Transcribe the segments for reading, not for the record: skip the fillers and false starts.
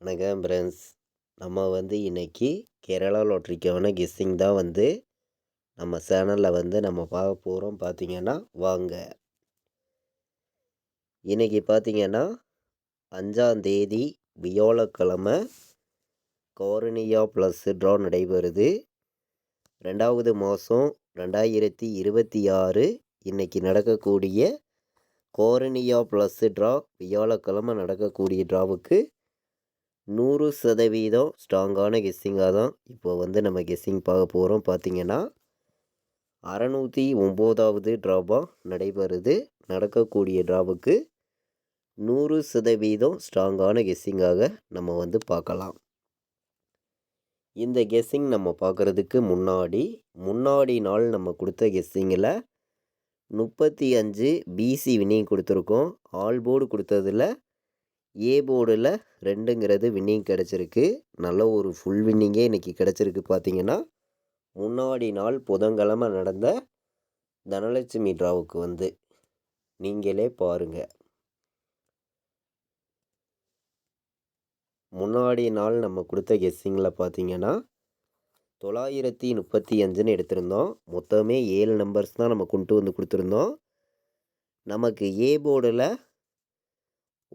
வணக்கம் ஃப்ரெண்ட்ஸ். நம்ம இன்னைக்கு கேரளா லாட்ரிக்கான கெஸ்ஸிங் தான் நம்ம சேனலில் நம்ம பார்க்க போகிறோம். பார்த்தீங்கன்னா வாங்க. இன்னைக்கு பார்த்தீங்கன்னா 5ஆம் தேதி வியாழக்கிழமை கார்னியா ப்ளஸ் ட்ரா நடைபெறுது. 2வது மாதம் 2026 இன்னைக்கு நடக்கக்கூடிய கார்னியா ப்ளஸ் ட்ரா வியாழக்கிழமை நடக்கக்கூடிய ட்ராவுக்கு 100% ஸ்ட்ராங்கான கெஸ்ஸிங்காக தான் இப்போ நம்ம கெஸ்ஸிங் பார்க்க போகிறோம். பார்த்தீங்கன்னா 609வது ட்ராவாக நடைபெறுது. நடக்கக்கூடிய ட்ராவுக்கு 100% ஸ்ட்ராங்கான கெஸ்ஸிங்காக நம்ம பார்க்கலாம். இந்த கெஸ்ஸிங் நம்ம பார்க்குறதுக்கு முன்னாடி நாள் நம்ம கொடுத்த கெஸ்ஸிங்கில் 35 பிசி வின்னிங் கொடுத்துருக்கோம். ஆல் போர்டு கொடுத்ததில் ஏ போர்டில் 2ங்கிறது வின்னிங் கிடச்சிருக்கு. நல்ல ஒரு ஃபுல் வின்னிங்கே இன்றைக்கி கிடச்சிருக்கு. பார்த்தீங்கன்னா முன்னாடி நாள் புதன்கிழமை நடந்த தனலட்சுமி ட்ராவுக்கு நீங்களே பாருங்கள். முன்னாடி நாள் நம்ம கொடுத்த கெஸ்ஸிங்கில் பார்த்தீங்கன்னா 935ன்னு எடுத்திருந்தோம். மொத்தமே 7 நம்பர்ஸ் தான் நம்ம கொண்டு கொடுத்துருந்தோம். நமக்கு ஏ போர்டில்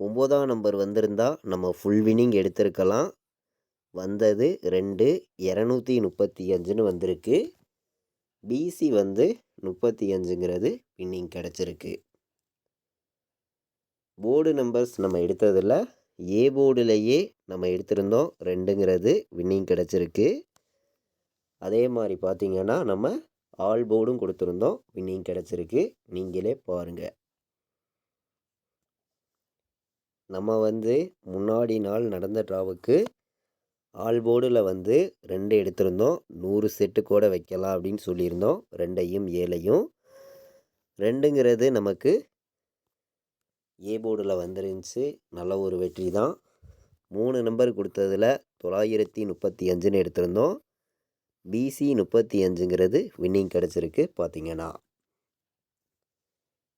9ஆம் நம்பர் வந்திருந்தால் நம்ம ஃபுல் வின்னிங் எடுத்திருக்கலாம். வந்தது 235ன்னு வந்திருக்கு. பிசி 35ங்கிறது வின்னிங் கிடச்சிருக்கு. போர்டு நம்பர்ஸ் நம்ம எடுத்ததில் ஏ போர்டுலையே நம்ம எடுத்திருந்தோம். 2ங்கிறது வின்னிங் கிடச்சிருக்கு. அதே மாதிரி பார்த்திங்கன்னா நம்ம ஆல் போர்டும் கொடுத்துருந்தோம். வின்னிங் கிடச்சிருக்கு. நீங்களே பாருங்கள். நம்ம முன்னாடி நாள் நடந்த ட்ராவுக்கு ஆல் போர்டில் 2 எடுத்திருந்தோம். 100 செட்டு கூட வைக்கலாம் அப்படின்னு சொல்லியிருந்தோம். 2ஐயும் 7ஐயும் 2ங்கிறது நமக்கு ஏ போர்டில் வந்துருந்துச்சு. நல்ல ஒரு வெற்றி தான். 3 நம்பர் கொடுத்ததில் 935ன்னு எடுத்திருந்தோம். பிசி 35ங்கிறது வின்னிங் கிடச்சிருக்கு. பார்த்திங்கன்னா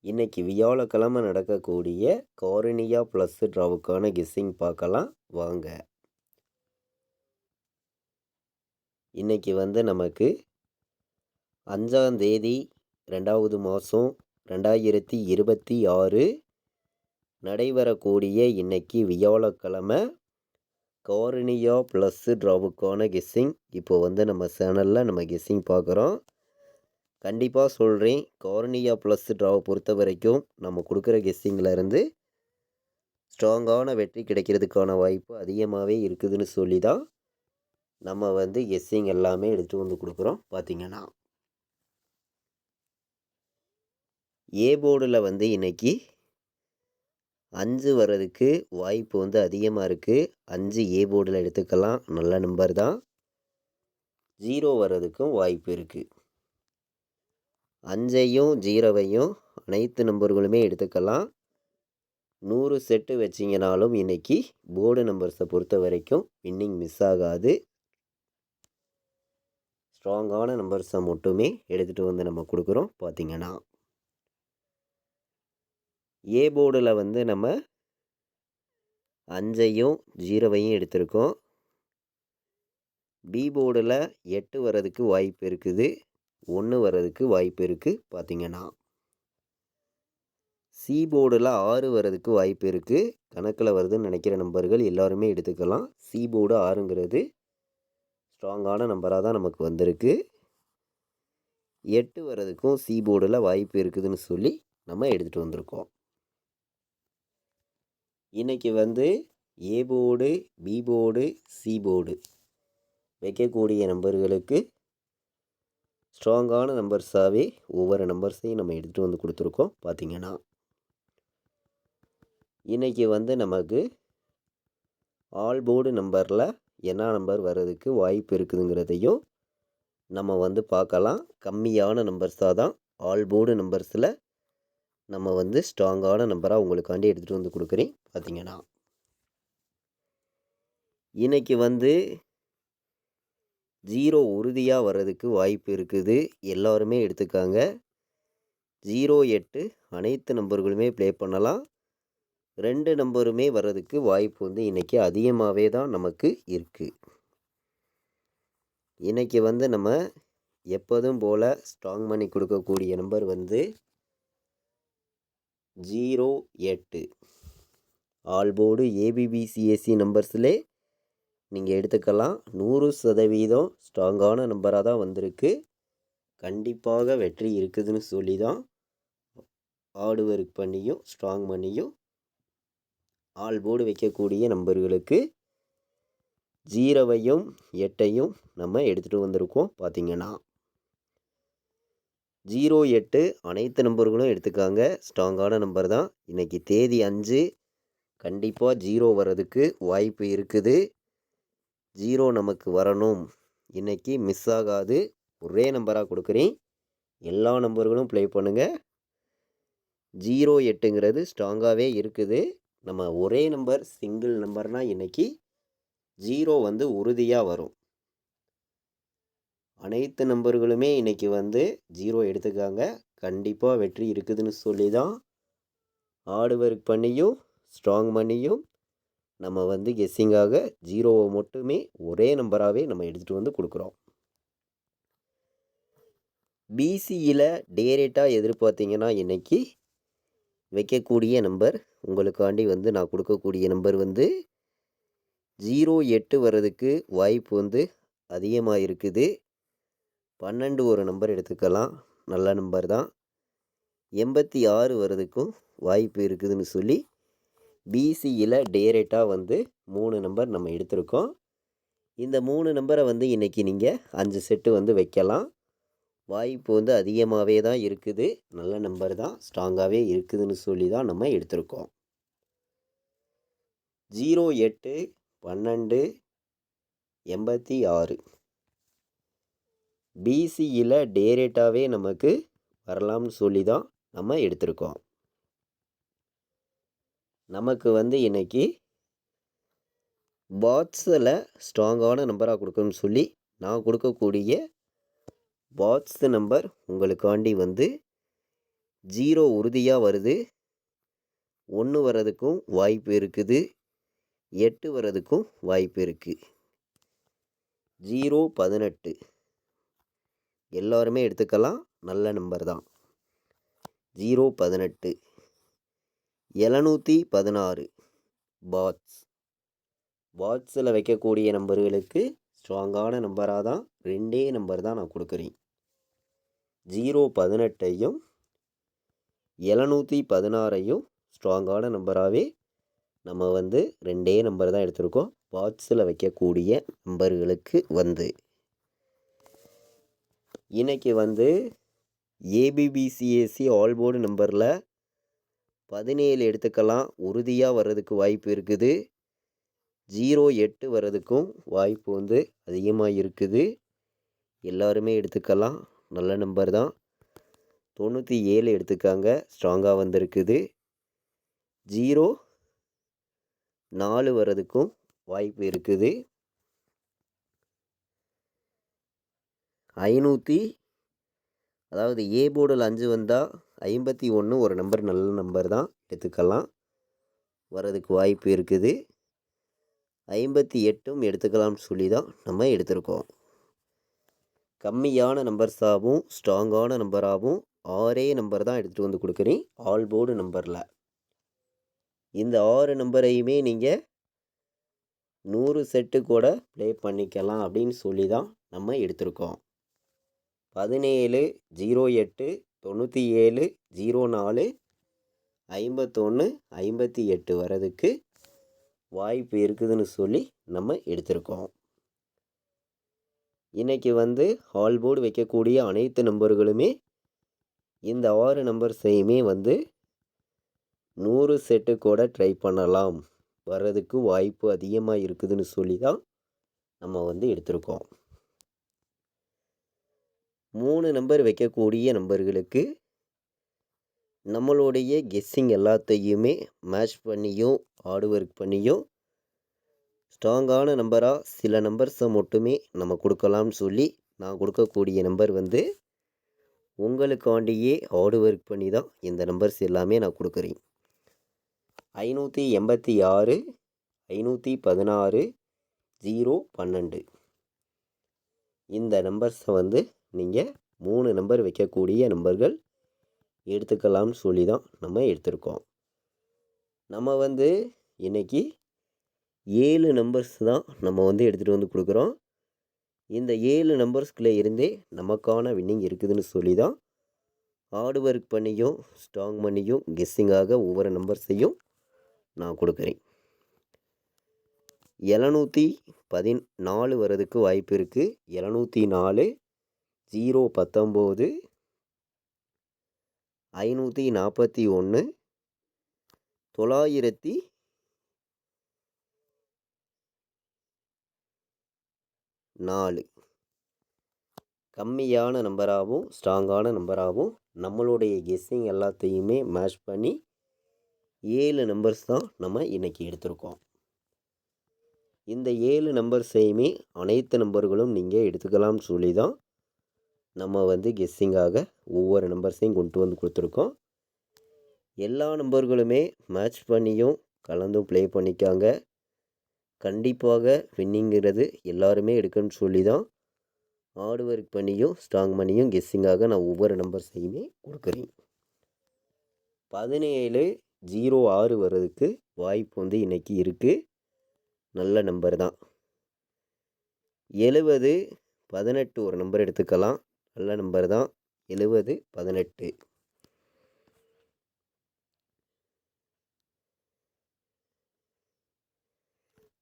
இன்றைக்கி வியாழக்கிழமை நடக்கக்கூடிய கார்னியா ப்ளஸ் ட்ராவுக்கான கெஸ்ஸிங் பார்க்கலாம் வாங்க. இன்றைக்கி நமக்கு 5ஆம் தேதி 2வது மாதம் 2026 நடைபெறக்கூடிய இன்றைக்கி வியாழக்கிழமை கார்னியா ப்ளஸ் ட்ராவுக்கான கெஸ்ஸிங் இப்போ நம்ம சேனலில் நம்ம கெஸ்ஸிங் பார்க்குறோம். கண்டிப்பாக சொல்கிறேன், கார்னியா ப்ளஸ் ட்ராவை பொறுத்த வரைக்கும் நம்ம கொடுக்குற கெஸ்ஸிங்கில் ஸ்ட்ராங்கான வெற்றி கிடைக்கிறதுக்கான வாய்ப்பு அதிகமாகவே இருக்குதுன்னு சொல்லி தான் நம்ம கெஸ்ஸிங் எல்லாமே எடுத்து கொடுக்குறோம். பார்த்திங்கன்னா ஏ போர்டில் இன்றைக்கி 5 வர்றதுக்கு வாய்ப்பு அதிகமாக இருக்குது. 5 ஏ போர்டில் எடுத்துக்கலாம். நல்ல நம்பர் தான். 0 வர்றதுக்கும் வாய்ப்பு இருக்குது. 5ஐயும் 0வையும் அனைத்து நம்பர்களுமே எடுத்துக்கலாம். 100 செட்டு வச்சிங்கனாலும் இன்றைக்கி போர்டு நம்பர்ஸை பொறுத்த வரைக்கும் வின்னிங் மிஸ் ஆகாது. ஸ்ட்ராங்கான நம்பர்ஸை மட்டுமே எடுத்துகிட்டு நம்ம கொடுக்குறோம். பார்த்திங்கன்னா ஏ போர்டில் நம்ம 5ஐயும் 0வையும் எடுத்திருக்கோம். பி போர்டில் 8 வர்றதுக்கு வாய்ப்பு இருக்குது. 1 வர்றதுக்கு வாய்ப்பு இருக்குது. பார்த்திங்கன்னா சி போர்டில் 6 வர்றதுக்கு வாய்ப்பு இருக்குது. கணக்கில் வருதுன்னு நினைக்கிற நம்பர்கள் எல்லாருமே எடுத்துக்கலாம். சி போர்டு 6ங்கிறது ஸ்ட்ராங்கான நம்பராக தான் நமக்கு வந்திருக்கு. 8 வர்றதுக்கும் சி போர்டில் வாய்ப்பு இருக்குதுன்னு சொல்லி நம்ம எடுத்துகிட்டு வந்திருக்கோம். இன்றைக்கி A board, B board, C board வைக்கக்கூடிய நம்பர்களுக்கு ஸ்ட்ராங்கான நம்பர்ஸாகவே ஒவ்வொரு நம்பர்ஸையும் நம்ம எடுத்துகிட்டு கொடுத்துருக்கோம். பார்த்திங்கன்னா இன்றைக்கி நமக்கு ஆல் போர்டு நம்பரில் என்ன நம்பர் வர்றதுக்கு வாய்ப்பு இருக்குதுங்கிறதையும் நம்ம பார்க்கலாம். கம்மியான நம்பர்ஸாக தான் ஆல் போர்டு நம்பர்ஸில் நம்ம ஸ்ட்ராங்கான நம்பராக உங்களுக்காண்டி எடுத்துகிட்டு கொடுக்குறேன். பார்த்திங்கன்னா இன்றைக்கி 0 உறுதியாக வர்றதுக்கு வாய்ப்பு இருக்குது. எல்லோருமே எடுத்துக்காங்க. 0, 8 அனைத்து நம்பர்களுமே ப்ளே பண்ணலாம். 2 நம்பருமே வர்றதுக்கு வாய்ப்பு வந்து இன்றைக்கி அதிகமாகவே தான் நமக்கு இருக்குது. இன்றைக்கி வந்து நம்ம எப்போதும் போல் ஸ்ட்ராங் பண்ணி கொடுக்கக்கூடிய நம்பர் வந்து 08. ஆல் போர்டு ஏபிபிசிஎஸ்சி நம்பர்ஸ்லே நீங்கள் எடுத்துக்கலாம். 100% ஸ்ட்ராங்கான நம்பராக தான் வந்திருக்கு. கண்டிப்பாக வெற்றி இருக்குதுன்னு சொல்லி தான் ஹார்டு ஒர்க் பண்ணியும் ஸ்ட்ராங் பண்ணியும் ஆல் போர்டு வைக்கக்கூடிய நம்பர்களுக்கு 0வையும் 8ஐயும் நம்ம எடுத்துகிட்டு வந்திருக்கோம். பார்த்திங்கன்னா 08 அனைத்து நம்பர்களும் எடுத்துக்காங்க. ஸ்ட்ராங்கான நம்பர் தான். இன்றைக்கி தேதி 5. கண்டிப்பாக 0 வர்றதுக்கு வாய்ப்பு இருக்குது. 0 நமக்கு வரணும். இன்றைக்கி மிஸ் ஆகாது. ஒரே நம்பராக கொடுக்குறேன். எல்லா நம்பர்களும் ப்ளே பண்ணுங்கள். 08ங்கிறது ஸ்ட்ராங்காகவே இருக்குது. நம்ம ஒரே நம்பர் சிங்கிள் நம்பர்னால் இன்றைக்கி 0 வந்து உறுதியாக வரும். அனைத்து நம்பர்களுமே இன்றைக்கி வந்து 0 எடுத்துக்காங்க. கண்டிப்பாக வெற்றி இருக்குதுன்னு சொல்லி தான் ஹார்டு ஒர்க் பண்ணியும் ஸ்ட்ராங் பண்ணியும் நம்ம வந்து கெஸ்ஸிங்காக 0வை மட்டுமே ஒரே நம்பராகவே நம்ம எடுத்துகிட்டு வந்து கொடுக்குறோம். பிசியில் டேரெக்டாக எதிர்பார்த்திங்கன்னா இன்றைக்கி வைக்கக்கூடிய நம்பர் உங்களுக்காண்டி வந்து நான் கொடுக்கக்கூடிய நம்பர் வந்து 08 வர்றதுக்கு வாய்ப்பு வந்து அதிகமாக இருக்குது. 12 ஒரு நம்பர் எடுத்துக்கலாம். நல்ல நம்பர் தான். 86 வர்றதுக்கும் வாய்ப்பு இருக்குதுன்னு சொல்லி பிசியில் டேரெக்டாக வந்து 3 நம்பர் நம்ம எடுத்திருக்கோம். இந்த 3 நம்பரை வந்து இன்றைக்கி நீங்கள் 5 செட்டு வந்து வைக்கலாம். வாய்ப்பு வந்து அதிகமாகவே தான் இருக்குது. நல்ல நம்பர் தான். ஸ்ட்ராங்காகவே இருக்குதுன்னு சொல்லி தான் நம்ம எடுத்திருக்கோம். 08, 12, 86 பிசியில் டேரெக்டாகவே நமக்கு வரலாம்னு சொல்லி தான் நம்ம எடுத்திருக்கோம். நமக்கு வந்து இன்றைக்கி பாட்ஸில் ஸ்ட்ராங்கான நம்பராக கொடுக்கணும்னு சொல்லி நான் கொடுக்கக்கூடிய பாட்ஸ் நம்பர் உங்களுக்காண்டி வந்து 0 உறுதியாக வருது. 1 வர்றதுக்கும் வாய்ப்பு இருக்குது. 8 வர்றதுக்கும் வாய்ப்பு இருக்குது. 018 எல்லாருமே எடுத்துக்கலாம். நல்ல நம்பர் தான். 018 716 பாட்ஸில் வைக்கக்கூடிய நம்பர்களுக்கு ஸ்ட்ராங்கான நம்பராக தான் 2 நம்பர் தான் நான் கொடுக்குறேன். 018ஐயும் 716ஐயும் ஸ்ட்ராங்கான நம்பராகவே நம்ம வந்து 2 நம்பர் தான் எடுத்திருக்கோம். பாட்ஸில் வைக்கக்கூடிய நம்பர்களுக்கு வந்து இன்றைக்கி வந்து ஏபிபிசிஎஸ்சி ஆல் போர்டு நம்பரில் 17 எடுத்துக்கலாம். உறுதியாக வர்றதுக்கு வாய்ப்பு இருக்குது. 08 வர்றதுக்கும் வாய்ப்பு வந்து அதிகமாக இருக்குது. எல்லாருமே எடுத்துக்கலாம். நல்ல நம்பர் தான். 97 எடுத்துக்காங்க. ஸ்ட்ராங்காக வந்திருக்குது. 04 வர்றதுக்கும் வாய்ப்பு இருக்குது. 500 அதாவது ஏ போர்டில் 5 வந்தால் 51 ஒரு நம்பர் நல்ல நம்பர் தான். எடுத்துக்கலாம். வர்றதுக்கு வாய்ப்பு இருக்குது. 58ம் எடுத்துக்கலாம்னு சொல்லி தான் நம்ம எடுத்திருக்கோம். கம்மியான நம்பர்ஸாகவும் ஸ்ட்ராங்கான நம்பராகவும் 6 நம்பர் தான் எடுத்துகிட்டு வந்து கொடுக்குறேன். ஆல் போர்டு நம்பரில் இந்த 6 நம்பரையுமே நீங்கள் 100 செட்டு கூட ப்ளே பண்ணிக்கலாம் அப்படின்னு சொல்லி தான் நம்ம எடுத்திருக்கோம். 17, 08, 97, 04, 51, 58 வர்றதுக்கு வாய்ப்பு இருக்குதுன்னு சொல்லி நம்ம எடுத்திருக்கோம். இன்றைக்கி வந்து ஆல் போர்டு வைக்கக்கூடிய அனைத்து நம்பர்களுமே இந்த 6 நம்பர்ஸையுமே வந்து 100 செட்டு கூட ட்ரை பண்ணலாம். வர்றதுக்கு வாய்ப்பு அதிகமாக இருக்குதுன்னு சொல்லி தான் நம்ம வந்து எடுத்திருக்கோம். 3 நம்பர் வைக்கக்கூடிய நம்பர்களுக்கு நம்மளுடைய கெஸ்ஸிங் எல்லாத்தையுமே மேட்ச் பண்ணியும் ஹார்டு ஒர்க் பண்ணியும் ஸ்ட்ராங்கான நம்பராக சில நம்பர்ஸை மட்டுமே நம்ம கொடுக்கலாம்னு சொல்லி நான் கொடுக்கக்கூடிய நம்பர் வந்து உங்களுக்காண்டியே ஹார்டு ஒர்க் பண்ணி தான் இந்த நம்பர்ஸ் எல்லாமே நான் கொடுக்குறேன். 586 516 012 இந்த நம்பர்ஸை வந்து நீங்கள் 3 நம்பர் வைக்கக்கூடிய நம்பர்கள் எடுத்துக்கலாம்னு சொல்லி தான் நம்ம எடுத்திருக்கோம். நம்ம வந்து இன்றைக்கி 7 நம்பர்ஸ் தான் நம்ம வந்து எடுத்துகிட்டு வந்து கொடுக்குறோம். இந்த 7 நம்பர்ஸ்குள்ளே இருந்தே நமக்கான வின்னிங் இருக்குதுன்னு சொல்லி தான் ஹார்ட் ஒர்க் பண்ணியும் ஸ்ட்ராங் பண்ணியும் கெஸ்ஸிங்காக ஒவ்வொரு நம்பர்ஸையும் நான் கொடுக்குறேன். 714 வர்றதுக்கு வாய்ப்பு இருக்குது. 704 019 541 904 கம்மியான நம்பராகவும் ஸ்ட்ராங்கான நம்பராகவும் நம்மளுடைய கெஸ்ஸிங் எல்லாத்தையுமே மேட்ச் பண்ணி 7 நம்பர்ஸ் தான் நம்ம இன்றைக்கி எடுத்திருக்கோம். இந்த 7 நம்பர்ஸையுமே அனைத்து நம்பர்களும் நீங்கள் எடுத்துக்கலாம்னு சொல்லி தான் நம்ம வந்து கெஸ்ஸிங்காக ஒவ்வொரு நம்பர்ஸையும் கொண்டு வந்து கொடுத்துருக்கோம். எல்லா நம்பர்களுமே மேட்ச் பண்ணியும் கலந்தும் ப்ளே பண்ணிக்காங்க. கண்டிப்பாக வின்னிங்கிறது எல்லாருமே எடுக்கணும்னு சொல்லி தான் ஹார்ட் ஒர்க் பண்ணியும் ஸ்ட்ராங் பண்ணியும் கெஸ்ஸிங்காக நான் ஒவ்வொரு நம்பர்ஸையுமே கொடுக்குறேன். 1706 வர்றதுக்கு வாய்ப்பு வந்து இன்றைக்கி இருக்குது. நல்ல நம்பர் தான். 7018 ஒரு நம்பர் எடுத்துக்கலாம். நல்ல நம்பர் தான். 7018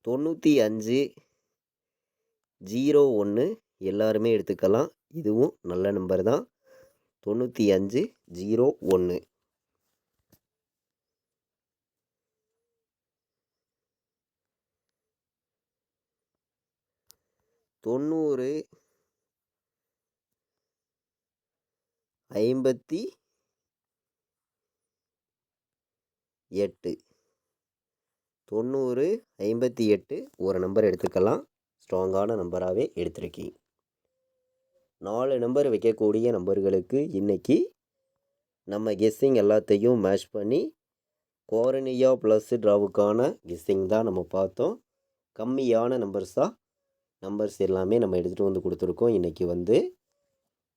9501 எல்லாருமே எடுத்துக்கலாம். இதுவும் நல்ல நம்பர் தான். 9501 90 58 90 58 ஒரு நம்பர் எடுத்துக்கலாம். ஸ்ட்ராங்கான நம்பராகவே எடுத்திருக்கேன். 4 நம்பர் வைக்கக்கூடிய நம்பர்களுக்கு இன்றைக்கி நம்ம கெஸ்ஸிங் எல்லாத்தையும் மேட்ச் பண்ணி கோரனியா ப்ளஸ் ட்ராவுக்கான கெஸ்ஸிங் தான் நம்ம பார்த்தோம். கம்மியான நம்பர்ஸ் எல்லாமே நம்ம எடுத்துகிட்டு வந்து கொடுத்துருக்கோம். இன்றைக்கி வந்து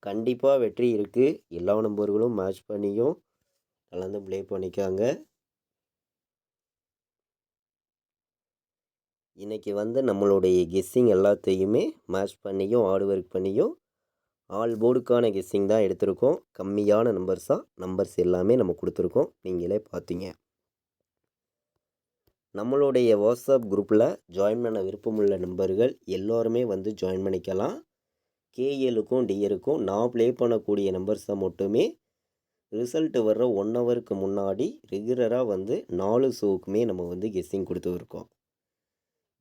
கண்டிப்பாக வெற்றி இருக்குது. எல்லா நம்பர்களும் மேட்ச் பண்ணியும் கலந்து ப்ளே பண்ணிக்காங்க. இன்றைக்கி வந்து நம்மளுடைய கெஸ்ஸிங் எல்லாத்தையுமே மேட்ச் பண்ணியும் ஹார்ட் ஒர்க் பண்ணியும் ஆல் போர்டுக்கான கெஸ்ஸிங் தான் எடுத்திருக்கோம். கம்மியான நம்பர்ஸ் எல்லாமே நம்ம கொடுத்துருக்கோம். நீங்களே பார்த்தீங்க. நம்மளுடைய வாட்ஸ்அப் குரூப்பில் ஜாயின் பண்ண விருப்பமுள்ள நம்பர்கள் எல்லோருமே வந்து ஜாயின் பண்ணிக்கலாம். கேஎலுக்கும் டிஎருக்கும் நான் ப்ளே பண்ணக்கூடிய நம்பர்ஸை மட்டுமே ரிசல்ட் வர்ற 1 ஹவருக்கு முன்னாடி ரெகுலராக வந்து 4 ஷோவுக்குமே நம்ம வந்து கெஸ்ஸிங் கொடுத்துருக்கோம்.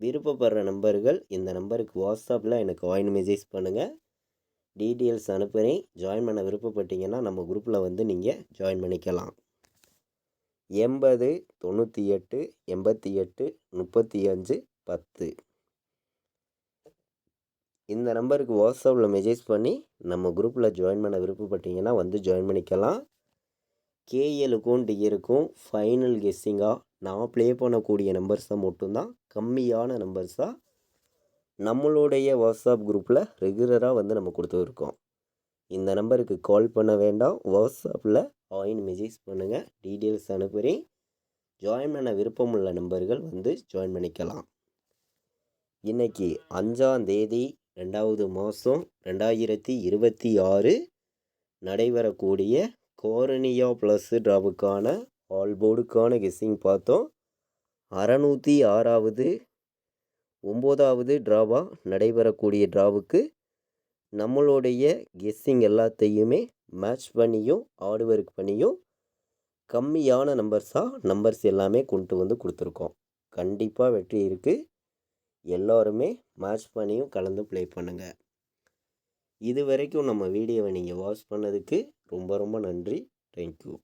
விருப்பப்படுற நம்பர்கள் இந்த நம்பருக்கு வாட்ஸ்அப்பில் எனக்கு வாய்ஸ் மெசேஜ் பண்ணுங்கள். டீட்டெயில்ஸ் அனுப்புகிறேன். ஜாயின் பண்ண விருப்பப்பட்டீங்கன்னா நம்ம குரூப்பில் வந்து நீங்கள் ஜாயின் பண்ணிக்கலாம். 80 98 88 35 10 இந்த நம்பருக்கு வாட்ஸ்அப்பில் மெசேஜ் பண்ணி நம்ம குரூப்பில் ஜாயின் பண்ண விருப்பப்பட்டீங்கன்னா வந்து ஜாயின் பண்ணிக்கலாம். கேஎலுக்கும் டிஎருக்கும் ஃபைனல் கெஸ்ஸிங்காக நான் ப்ளே பண்ணக்கூடிய நம்பர்ஸை மட்டும்தான் கம்மியான நம்பர்ஸாக நம்மளுடைய வாட்ஸ்அப் குரூப்பில் ரெகுலராக வந்து நம்ம கொடுத்துருக்கோம். இந்த நம்பருக்கு கால் பண்ண வேண்டாம். வாட்ஸ்அப்பில் வாய்ஸ் மெசேஜ் பண்ணுங்கள். டீட்டெயில்ஸ் அனுப்புகிறேன். ஜாயின் பண்ண விருப்பமுள்ள நம்பர்கள் வந்து ஜாயின் பண்ணிக்கலாம். இன்றைக்கி 5ஆம் தேதி 2வது மாதம் 2026 நடைபெறக்கூடிய கோரனியா ப்ளஸ் ட்ராவுக்கான ஆல் போர்டுக்கான கெஸ்ஸிங் பார்த்தோம். 606வது 9வது ட்ராவாக நடைபெறக்கூடிய ட்ராவுக்கு நம்மளுடைய கெஸ்ஸிங் எல்லாத்தையுமே மேட்ச் பண்ணியும் ஹார்ட் ஒர்க் பண்ணியும் கம்மியான நம்பர்ஸ் எல்லாமே கொண்டு வந்து கொடுத்துருக்கோம். கண்டிப்பாக வெற்றி இருக்குது. எல்லோருமே மேட்ச் பண்ணியும் கலந்து ப்ளே பண்ணுங்கள். இது வரைக்கும் நம்ம வீடியோவை நீங்கள் வாட்ச் பண்ணதுக்கு ரொம்ப ரொம்ப நன்றி. தேங்க்யூ.